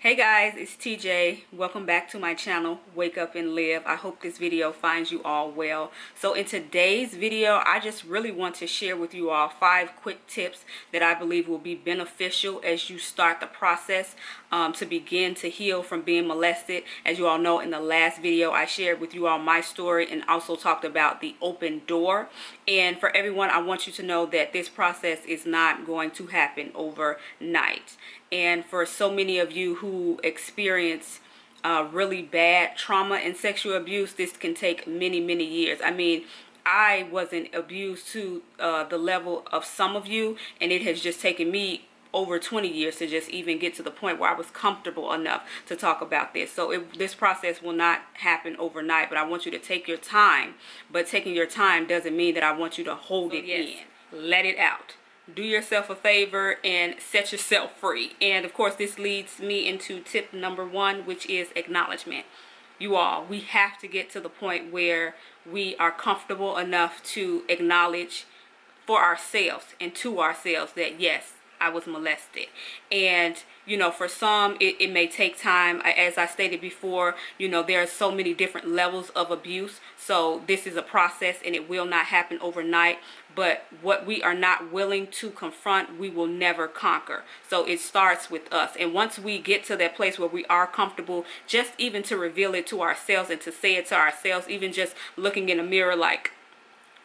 Hey guys, it's TJ. Welcome back to my channel, Wake Up and Live. I hope this video finds you all well. So in today's video, I just really want to share with you all 5 quick tips that I believe will be beneficial as you start the process to begin to heal from being molested. As you all know, in the last video, I shared with you all my story and also talked about the open door. And for everyone, I want you to know that this process is not going to happen overnight. And for so many of you who experience really bad trauma and sexual abuse, this can take many years. I mean, I wasn't abused to the level of some of you, and it has just taken me over 20 years to just even get to the point where I was comfortable enough to talk about this. So this process will not happen overnight, but I want you to take your time. But taking your time doesn't mean that I want you to hold it in. Let it out. Do yourself a favor and set yourself free. And of course, this leads me into tip number 1, which is acknowledgement. You all, we have to get to the point where we are comfortable enough to acknowledge for ourselves and to ourselves that yes, I was molested. And you know, for some it may take time. As I stated before, you know, there are so many different levels of abuse. So this is a process and it will not happen overnight. But what we are not willing to confront, we will never conquer. So it starts with us. And once we get to that place where we are comfortable, just even to reveal it to ourselves and to say it to ourselves, even just looking in a mirror like,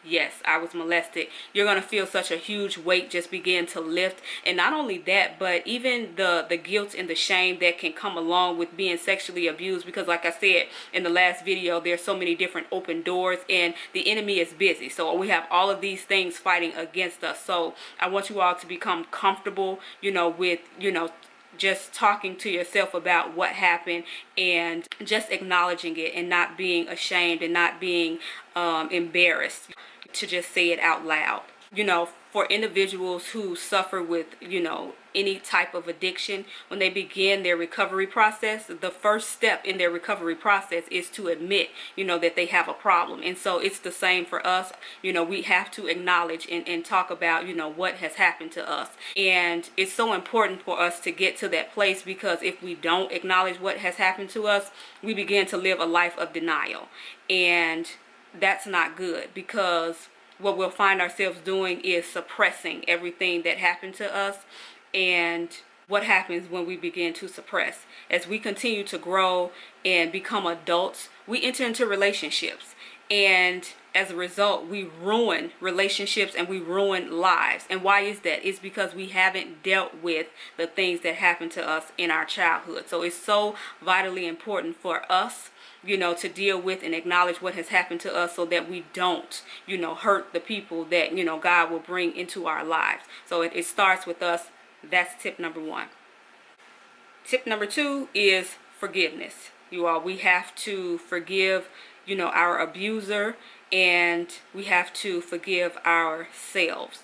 yes, I was molested, you're going to feel such a huge weight just begin to lift. And not only that, but even the guilt and the shame that can come along with being sexually abused. Because like I said in the last video, there's so many different open doors and the enemy is busy. So we have all of these things fighting against us. So I want you all to become comfortable, you know, with, you know, just talking to yourself about what happened and just acknowledging it and not being ashamed and not being embarrassed to just say it out loud. You know, for individuals who suffer with, you know, any type of addiction, when they begin their recovery process, the first step in their recovery process is to admit, you know, that they have a problem. And so it's the same for us. You know, we have to acknowledge and talk about, you know, what has happened to us. And it's so important for us to get to that place, because if we don't acknowledge what has happened to us, we begin to live a life of denial. And that's not good, because what we'll find ourselves doing is suppressing everything that happened to us. And what happens when we begin to suppress? As we continue to grow and become adults, we enter into relationships. And as a result, we ruin relationships and we ruin lives. And why is that? It's because we haven't dealt with the things that happened to us in our childhood. So it's so vitally important for us, you know, to deal with and acknowledge what has happened to us, so that we don't, you know, hurt the people that, you know, God will bring into our lives. So it starts with us. That's tip number 1. Tip number 2 is forgiveness. You all, we have to forgive, you know, our abuser, and we have to forgive ourselves.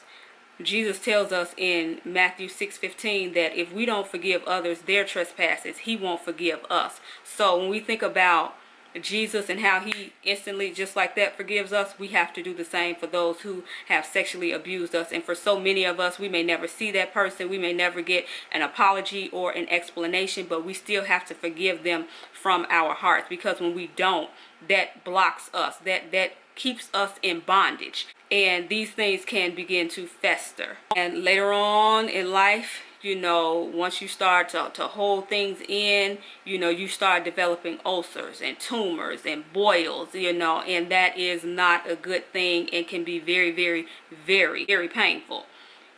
Jesus tells us in Matthew 6:15 that if we don't forgive others their trespasses, he won't forgive us. So when we think about Jesus and how he instantly, just like that, forgives us, we have to do the same for those who have sexually abused us. And for so many of us, we may never see that person, we may never get an apology or an explanation, but we still have to forgive them from our hearts, because when we don't, that blocks us, that keeps us in bondage, and these things can begin to fester. And later on in life, you know, once you start to hold things in, you know, you start developing ulcers and tumors and boils, you know, and that is not a good thing and can be very painful.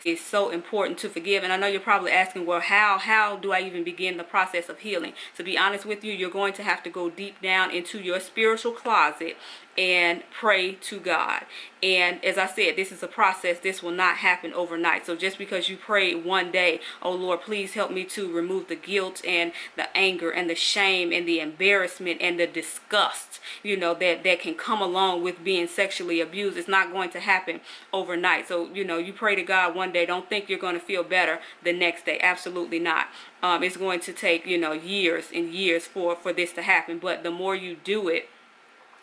It's so important to forgive. And I know you're probably asking, well, how do I even begin the process of healing? To be honest with you, you're going to have to go deep down into your spiritual closet and pray to God. And as I said, this is a process. This will not happen overnight. So just because you pray one day, oh Lord, please help me to remove the guilt and the anger and the shame and the embarrassment and the disgust, you know, that can come along with being sexually abused, it's not going to happen overnight. So, you know, you pray to God one day, don't think you're going to feel better the next day. Absolutely not. It's going to take, you know, years and years for this to happen. But the more you do it,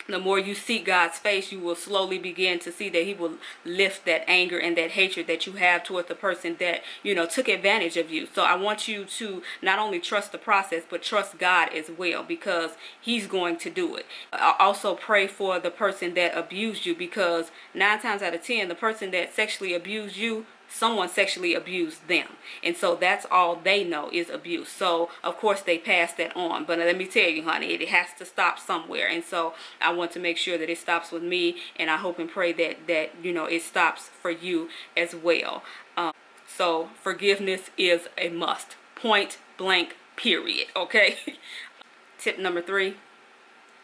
The more you seek God's face, you will slowly begin to see that he will lift that anger and that hatred that you have toward the person that, took advantage of you. So I want you to not only trust the process, but trust God as well, because he's going to do it. I also pray for the person that abused you, because 9 times out of 10, the person that sexually abused you, someone sexually abused them, and so that's all they know is abuse. So of course they pass that on, but let me tell you, honey, it has to stop somewhere. And so I want to make sure that it stops with me, and I hope and pray that it stops for you as well. So forgiveness is a must, point blank, period. Okay. Tip number 3,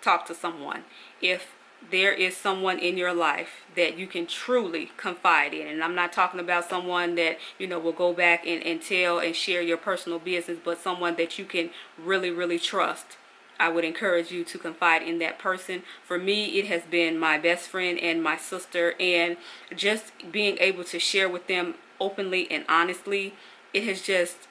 talk to someone. If there is someone in your life that you can truly confide in, and I'm not talking about someone that will go back and tell and share your personal business, but someone that you can really trust, I would encourage you to confide in that person. For me, it has been my best friend and my sister, and just being able to share with them openly and honestly, it has just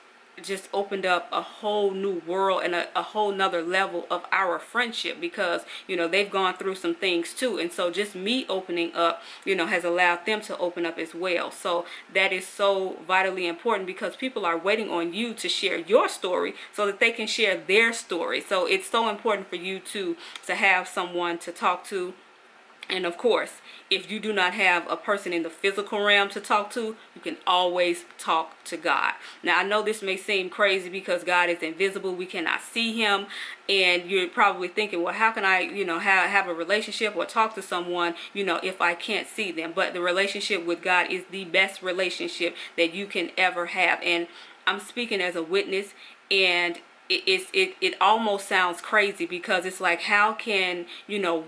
opened up a whole new world and a whole nother level of our friendship, because they've gone through some things too, and so just me opening up has allowed them to open up as well. So that is so vitally important, because people are waiting on you to share your story so that they can share their story. So it's so important for you to have someone to talk to. And of course, if you do not have a person in the physical realm to talk to, you can always talk to God. Now, I know this may seem crazy because God is invisible. We cannot see him. And you're probably thinking, well, how can I, have a relationship or talk to someone, if I can't see them? But the relationship with God is the best relationship that you can ever have. And I'm speaking as a witness, and it almost sounds crazy, because it's like, how can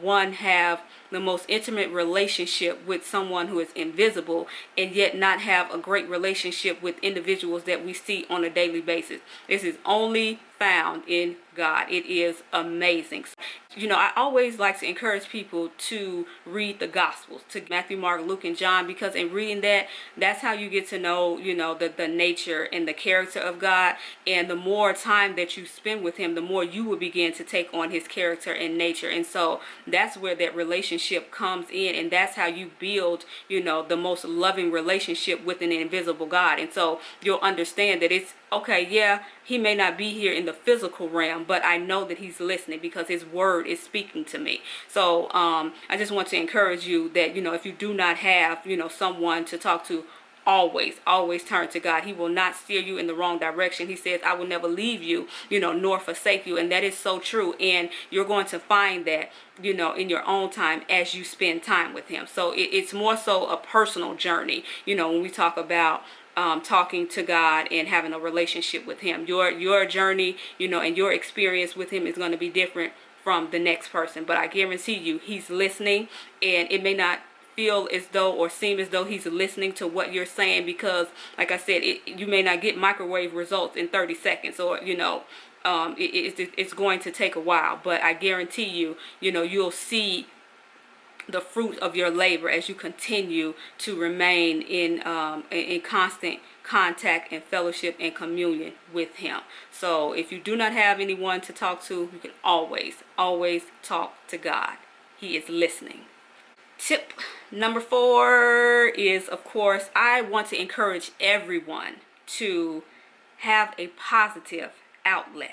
one have the most intimate relationship with someone who is invisible and yet not have a great relationship with individuals that we see on a daily basis? This is only found in God. It is amazing. I always like to encourage people to read the Gospels, to Matthew, Mark, Luke, and John, because in reading that's how you get to know, the nature and the character of God. And the more time that you spend with him, the more you will begin to take on his character and nature. And so that's where that relationship comes in, and that's how you build, the most loving relationship with an invisible God. And so you'll understand that it's okay, yeah, he may not be here in the physical realm, but I know that he's listening, because his word is speaking to me. So I just want to encourage you that, if you do not have, someone to talk to, always turn to God. He will not steer you in the wrong direction. He says, I will never leave you, nor forsake you. And that is so true. And you're going to find that, in your own time as you spend time with him. So it's more so a personal journey, when we talk about talking to God and having a relationship with him. Your journey, and your experience with him is going to be different from the next person. But I guarantee you, he's listening, and it may not feel as though or seem as though he's listening to what you're saying, because like I said, you may not get microwave results in 30 seconds, or it's going to take a while. But I guarantee you, you'll see the fruit of your labor as you continue to remain in constant contact and fellowship and communion with him. So if you do not have anyone to talk to, you can always talk to God. He is listening. Tip number 4 is, of course, I want to encourage everyone to have a positive outlet.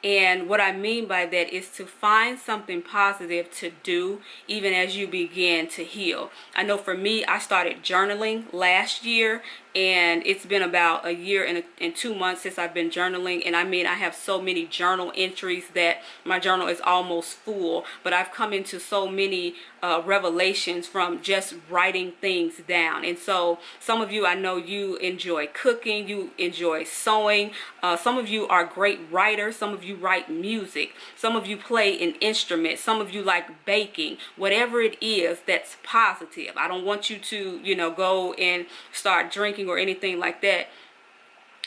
And what I mean by that is to find something positive to do even as you begin to heal. I know for me, I started journaling last year, and it's been about a year and 2 months since I've been journaling. And I mean, I have so many journal entries that my journal is almost full, but I've come into so many revelations from just writing things down. And so some of you, I know you enjoy cooking, you enjoy sewing, some of you are great writers, some of you write music, some of you play an instrument, some of you like baking. Whatever it is that's positive. I don't want you to go and start drinking or anything like that,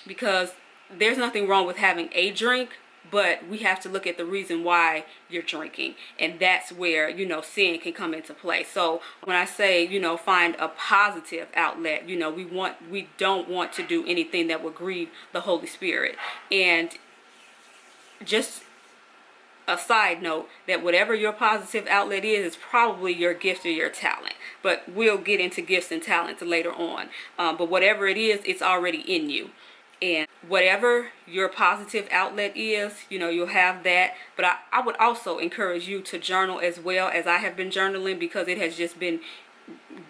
because there's nothing wrong with having a drink, but we have to look at the reason why you're drinking, and that's where sin can come into play. So when I say find a positive outlet, we don't want to do anything that would grieve the Holy Spirit. And just a side note that whatever your positive outlet is probably your gift or your talent. But we'll get into gifts and talents later on. But whatever it is, it's already in you. And whatever your positive outlet is, you know, you'll have that. But I would also encourage you to journal as well, as I have been journaling, because it has just been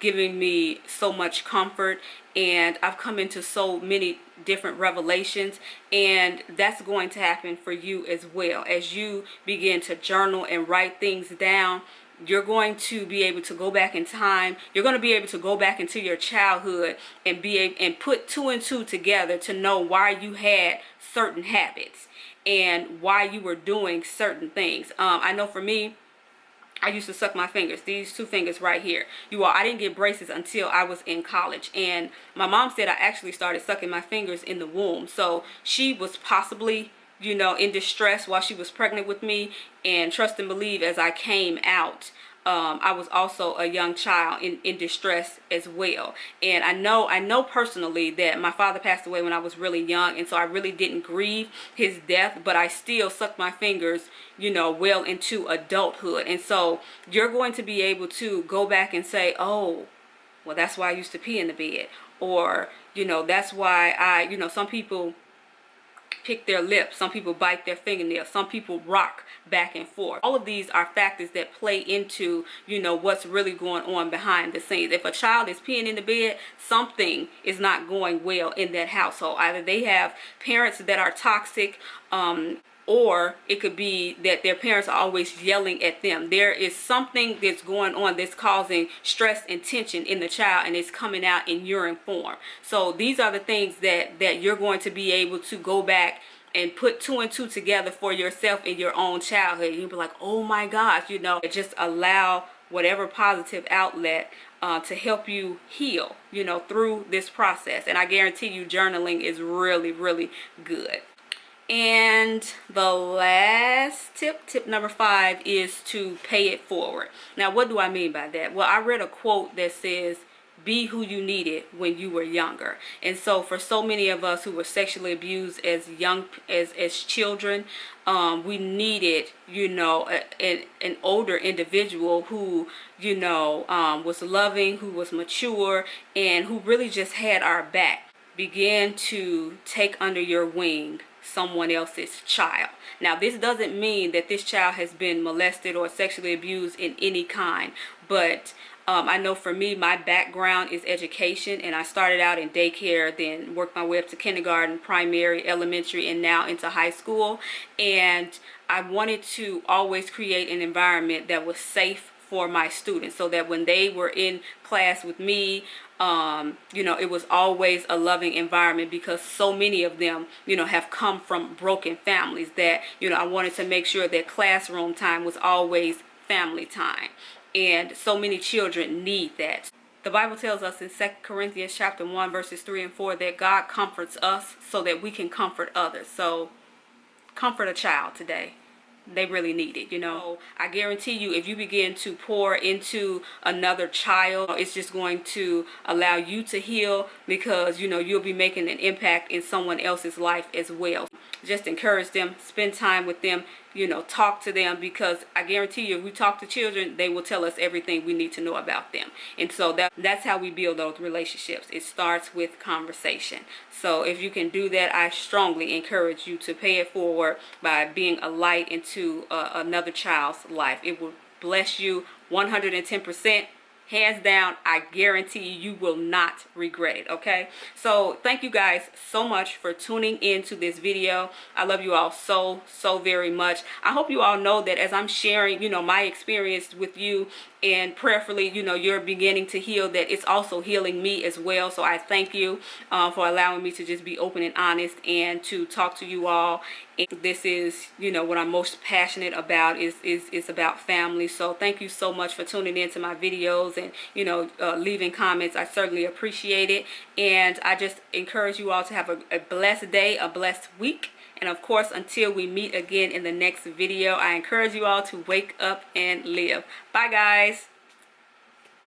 giving me so much comfort, and I've come into so many different revelations, and that's going to happen for you as well. As you begin to journal and write things down, you're going to be able to go back in time. You're going to be able to go back into your childhood and be able and put two and two together to know why you had certain habits and why you were doing certain things. I know for me, I used to suck my fingers, these two fingers right here. You all, I didn't get braces until I was in college. And my mom said I actually started sucking my fingers in the womb. So she was possibly, you know, in distress while she was pregnant with me. And trust and believe, as I came out, I was also a young child in distress as well. And I know personally that my father passed away when I was really young, and so I really didn't grieve his death, but I still sucked my fingers, you know, well into adulthood. And so you're going to be able to go back and say, oh, well, that's why I used to pee in the bed. Or, you know, that's why you know, some people pick their lips, some people bite their fingernails, some people rock back and forth. All of these are factors that play into, you know, what's really going on behind the scenes. If a child is peeing in the bed, something is not going well in that household. Either they have parents that are toxic, or it could be that their parents are always yelling at them. There is something that's going on that's causing stress and tension in the child, and it's coming out in urine form. So these are the things that you're going to be able to go back and put two and two together for yourself in your own childhood. You'll be like, oh my gosh, you know, just allow whatever positive outlet to help you heal, you know, through this process. And I guarantee you journaling is really, really good. And the last tip number 5, is to pay it forward. Now, what do I mean by that? Well, I read a quote that says, be who you needed when you were younger. And so for so many of us who were sexually abused as children, we needed, you know, an older individual who, you know, was loving, who was mature, and who really just had our back. Begin to take under your wing someone else's child. Now, this doesn't mean that this child has been molested or sexually abused in any kind, but I know for me, my background is education, and I started out in daycare, then worked my way up to kindergarten, primary, elementary, and now into high school. And I wanted to always create an environment that was safe for my students, so that when they were in class with me, you know, it was always a loving environment, because so many of them, you know, have come from broken families that, you know, I wanted to make sure that classroom time was always family time. And so many children need that. The Bible tells us in 2 Corinthians chapter 1 verses 3 and 4 that God comforts us so that we can comfort others. So comfort a child today. They really need it, you know. I guarantee you, if you begin to pour into another child, it's just going to allow you to heal, because, you know, you'll be making an impact in someone else's life as well. Just encourage them, spend time with them, you know, talk to them, because I guarantee you, if we talk to children, they will tell us everything we need to know about them. And so that's how we build those relationships. It starts with conversation. So if you can do that, I strongly encourage you to pay it forward by being a light into another child's life. It will bless you 110%. Hands down, I guarantee you will not regret it, okay? So thank you guys so much for tuning in to this video. I love you all so very much. I hope you all know that as I'm sharing, you know, my experience with you, and prayerfully, you know, you're beginning to heal, that it's also healing me as well. So I thank you for allowing me to just be open and honest and to talk to you all. And this is, you know, what I'm most passionate about is about family. So thank you so much for tuning in to my videos and, you know, leaving comments. I certainly appreciate it. And I just encourage you all to have a blessed day, a blessed week. And of course, until we meet again in the next video, I encourage you all to wake up and live. Bye, guys.